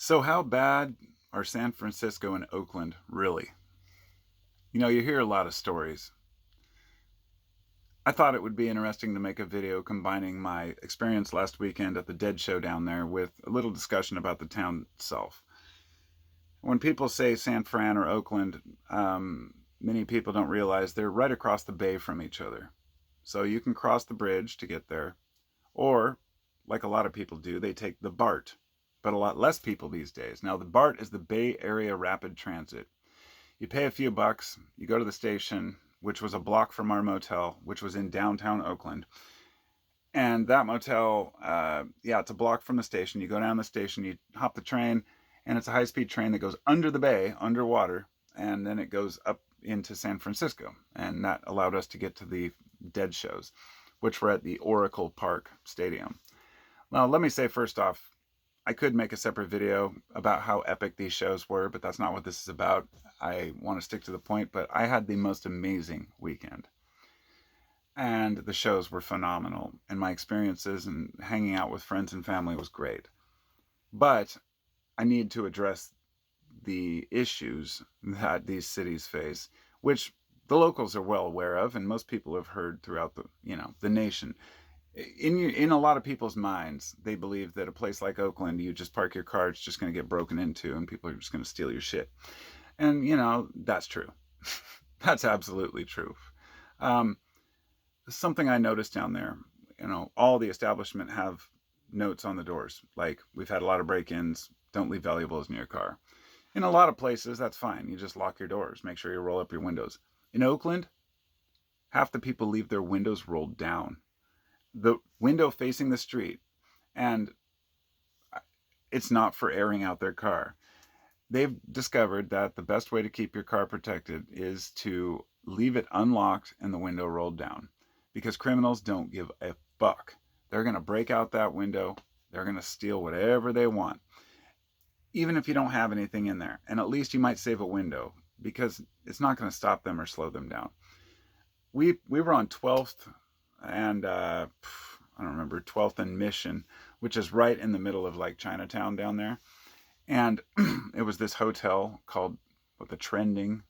So how bad are San Francisco and Oakland really? You hear a lot of stories. I thought it would be interesting to make a video combining my experience last weekend at the Dead Show down there with a little discussion about the town itself. When people say San Fran or Oakland, many people don't realize they're right across the bay from each other. So you can cross the bridge to get there, or, like a lot of people do, they take the BART, but a lot less people these days. Now, the BART is the Bay Area Rapid Transit. You pay a few bucks, you go to the station, which was a block from our motel, which was in downtown Oakland. And that motel, it's a block from the station. You go down the station, you hop the train, and it's a high-speed train that goes under the bay, underwater, and then it goes up into San Francisco. And that allowed us to get to the Dead shows, which were at the Oracle Park Stadium. Now, let me say first off, I could make a separate video about how epic these shows were, but that's not what this is about. I want to stick to the point, but I had the most amazing weekend. And the shows were phenomenal, and my experiences and hanging out with friends and family was great. But I need to address the issues that these cities face, which the locals are well aware of, and most people have heard throughout the nation. In a lot of people's minds, they believe that a place like Oakland, you just park your car, it's just going to get broken into and people are just going to steal your shit. And, that's true. That's absolutely true. Um, Something I noticed down there, all the establishment have notes on the doors. Like, we've had a lot of break-ins, don't leave valuables in your car. In a lot of places, that's fine. You just lock your doors, make sure you roll up your windows. In Oakland, half the people leave their windows rolled down. The window facing the street, and it's not for airing out their car. They've discovered that the best way to keep your car protected is to leave it unlocked and the window rolled down, because criminals don't give a fuck. They're going to break out that window. They're going to steal whatever they want, even if you don't have anything in there. And at least you might save a window, because it's not going to stop them or slow them down. We were on 12th and I don't remember, 12th and Mission, which is right in the middle of like Chinatown down there. And it was this hotel called the Trending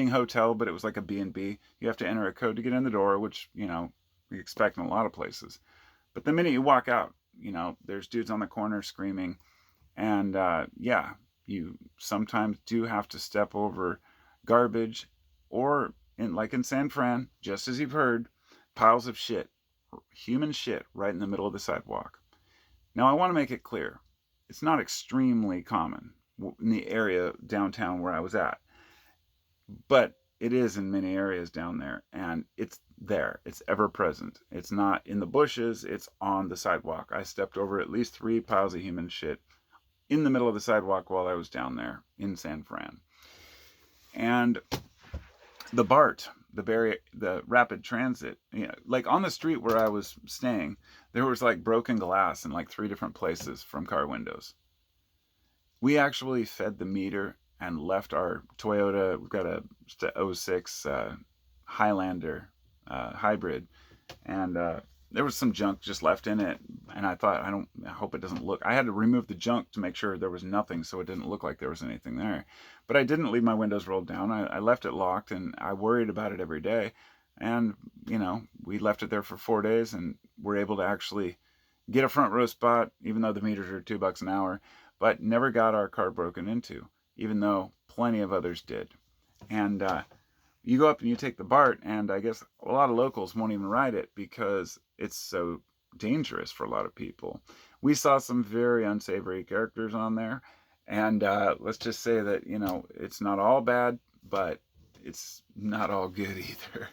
Hotel, but it was like a B&B. You have to enter a code to get in the door, which, we expect in a lot of places. But the minute you walk out, there's dudes on the corner screaming. And you sometimes do have to step over garbage, or in San Fran, just as you've heard, piles of shit, human shit, right in the middle of the sidewalk. Now, I want to make it clear, it's not extremely common in the area downtown where I was at, but it is in many areas down there, and it's there. It's ever present. It's not in the bushes, it's on the sidewalk. I stepped over at least 3 piles of human shit in the middle of the sidewalk while I was down there in San Fran. And the BART, the rapid transit, like on the street where I was staying, there was like broken glass in like 3 different places from car windows. We actually fed the meter and left our Toyota. We've got a 06 Highlander hybrid, and there was some junk just left in it, and I thought, I hope it doesn't look. I had to remove the junk to make sure there was nothing, so it didn't look like there was anything there. But I didn't leave my windows rolled down. I left it locked, and I worried about it every day. And we left it there for 4 days, and were able to actually get a front row spot, even though the meters are $2 an hour, but never got our car broken into, even though plenty of others did. And you go up and you take the BART, and I guess a lot of locals won't even ride it because it's so dangerous for a lot of people. We saw some very unsavory characters on there, and let's just say that, it's not all bad, but it's not all good either.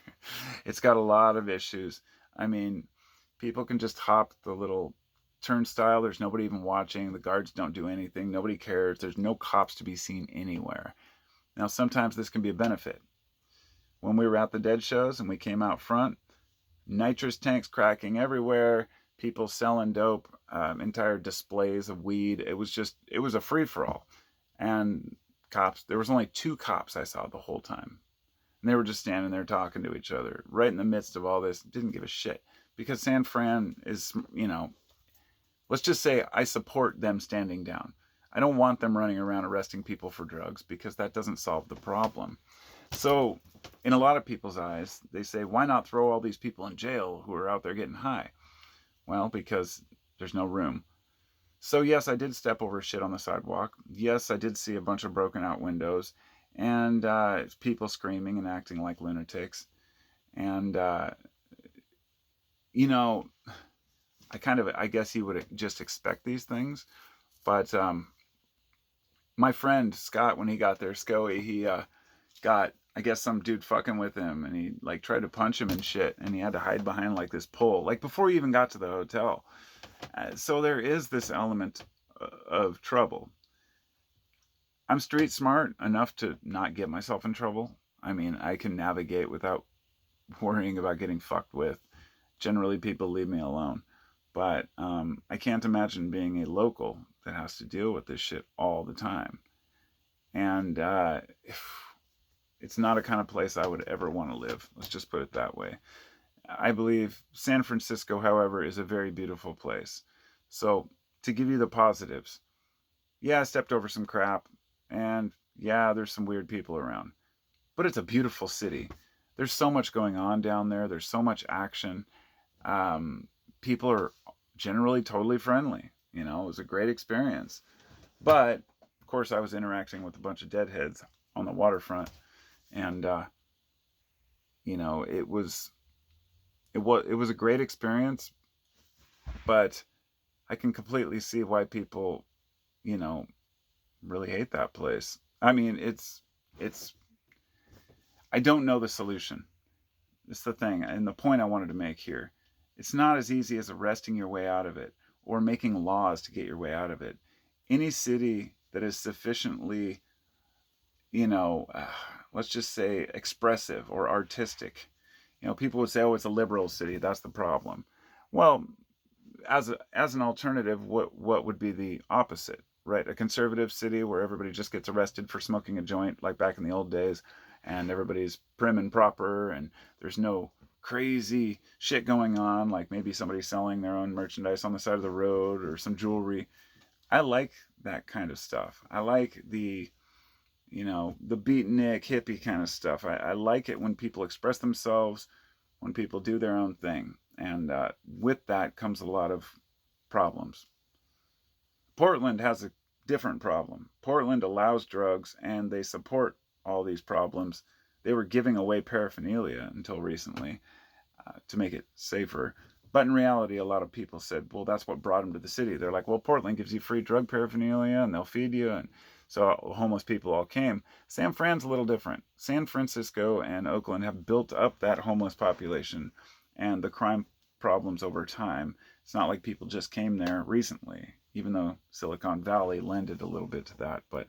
It's got a lot of issues. I mean, people can just hop the little turnstile. There's nobody even watching. The guards don't do anything. Nobody cares. There's no cops to be seen anywhere. Now, sometimes this can be a benefit. When we were at the Dead shows and we came out front, nitrous tanks cracking everywhere, people selling dope, entire displays of weed. It was a free-for-all. And cops, there was only 2 cops I saw the whole time. And they were just standing there talking to each other right in the midst of all this. Didn't give a shit. Because San Fran is, let's just say I support them standing down. I don't want them running around arresting people for drugs because that doesn't solve the problem. So, in a lot of people's eyes, they say, why not throw all these people in jail who are out there getting high? Well, because there's no room. So, yes, I did step over shit on the sidewalk. Yes, I did see a bunch of broken out windows and people screaming and acting like lunatics. And, you know, I guess you would just expect these things. But my friend Scott, when he got there, Scoey, he got, I guess, some dude fucking with him, and he like tried to punch him and shit, and he had to hide behind like this pole, like before he even got to the hotel. So there is this element of trouble. I'm street smart enough to not get myself in trouble. I mean, I can navigate without worrying about getting fucked with. Generally, people leave me alone. But I can't imagine being a local that has to deal with this shit all the time. And it's not a kind of place I would ever want to live. Let's just put it that way. I believe San Francisco, however, is a very beautiful place. So, to give you the positives, yeah, I stepped over some crap, and yeah, there's some weird people around. But it's a beautiful city. There's so much going on down there. There's so much action. People are generally totally friendly. You know, it was a great experience. But, of course, I was interacting with a bunch of deadheads on the waterfront. And, you know, it was a great experience. But I can completely see why people, you know, really hate that place. I mean, I don't know the solution. It's the thing. And the point I wanted to make here. It's not as easy as arresting your way out of it or making laws to get your way out of it. Any city that is sufficiently, you know, let's just say expressive or artistic. You know, people would say, oh, it's a liberal city. That's the problem. Well, as an alternative, what would be the opposite, right? A conservative city where everybody just gets arrested for smoking a joint, like back in the old days, and everybody's prim and proper, and there's no crazy shit going on, like maybe somebody selling their own merchandise on the side of the road or some jewelry. I like that kind of stuff. I like the, you know, the beatnik hippie kind of stuff. I like it when people express themselves, when people do their own thing. And with that comes a lot of problems. Portland has a different problem. Portland allows drugs and they support all these problems. They were giving away paraphernalia until recently to make it safer. But in reality, a lot of people said, well, that's what brought them to the city. They're like, well, Portland gives you free drug paraphernalia and they'll feed you. And so homeless people all came. San Fran's a little different. San Francisco and Oakland have built up that homeless population and the crime problems over time. It's not like people just came there recently, even though Silicon Valley lended a little bit to that. But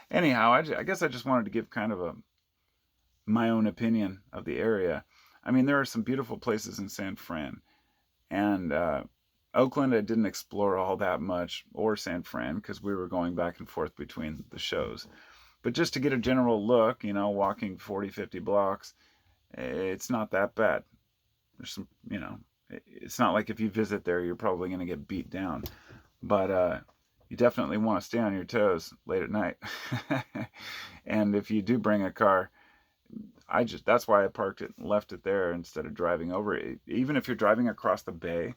anyhow, I guess I just wanted to give kind of my own opinion of the area. I mean, there are some beautiful places in San Fran. And Oakland, I didn't explore all that much, or San Fran, because we were going back and forth between the shows. But just to get a general look, you know, walking 40, 50 blocks, it's not that bad. There's some, you know, it's not like if you visit there, you're probably going to get beat down. But you definitely want to stay on your toes late at night. And if you do bring a car, that's why I parked it and left it there instead of driving over it. Even if you're driving across the bay,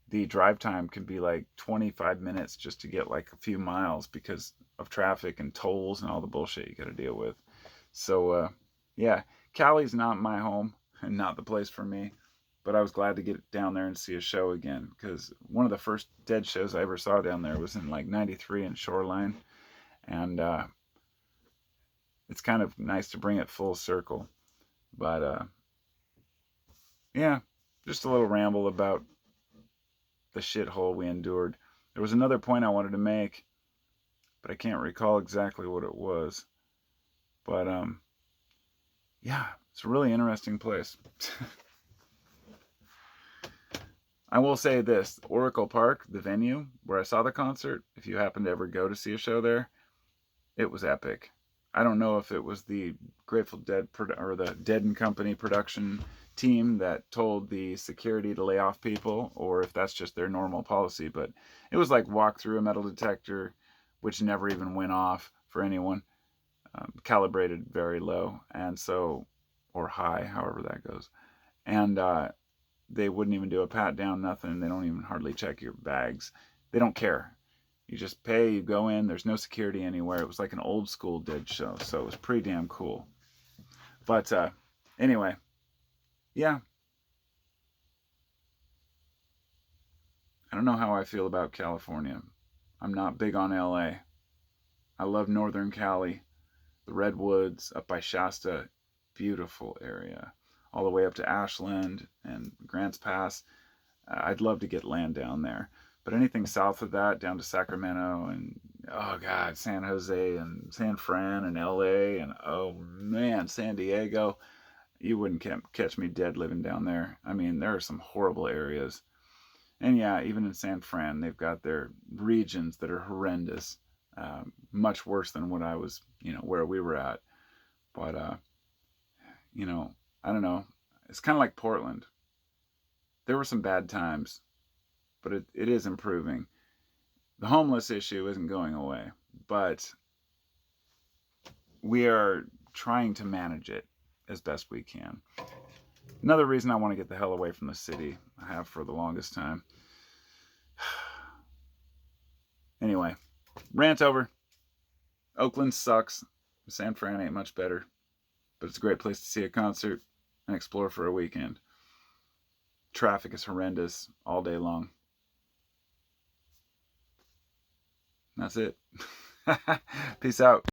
the drive time can be like 25 minutes just to get like a few miles because of traffic and tolls and all the bullshit you got to deal with. So, yeah, Cali's not my home and not the place for me, but I was glad to get down there and see a show again because one of the first Dead shows I ever saw down there was in like 93 in Shoreline. And it's kind of nice to bring it full circle. But, yeah, just a little ramble about the shithole we endured. There was another point I wanted to make, but I can't recall exactly what it was. But, yeah, it's a really interesting place. I will say this, Oracle Park, the venue where I saw the concert, if you happen to ever go to see a show there, it was epic. I don't know if it was the Grateful Dead or the Dead and Company production team that told the security to lay off people, or if that's just their normal policy. But it was like walk through a metal detector which never even went off for anyone. Calibrated very low, and so, or high, however that goes. And they wouldn't even do a pat down, nothing. They don't even hardly check your bags. They don't care. You just pay, you go in, there's no security anywhere. It was like an old school did show, so it was pretty damn cool. But anyway, yeah. I don't know how I feel about California. I'm not big on LA. I love Northern Cali, the Redwoods up by Shasta, beautiful area. All the way up to Ashland and Grants Pass. I'd love to get land down there. But anything south of that, down to Sacramento and, oh God, San Jose and San Fran and LA and, oh man, San Diego, you wouldn't catch me dead living down there. I mean, there are some horrible areas. And yeah, even in San Fran, they've got their regions that are horrendous, much worse than what I was, where we were at. But, I don't know. It's kind of like Portland. There were some bad times, but it is improving. The homeless issue isn't going away, but we are trying to manage it as best we can. Another reason I want to get the hell away from the city, I have for the longest time. Anyway, rant over. Oakland sucks. San Fran ain't much better, but it's a great place to see a concert and explore for a weekend. Traffic is horrendous all day long. That's it. Peace out.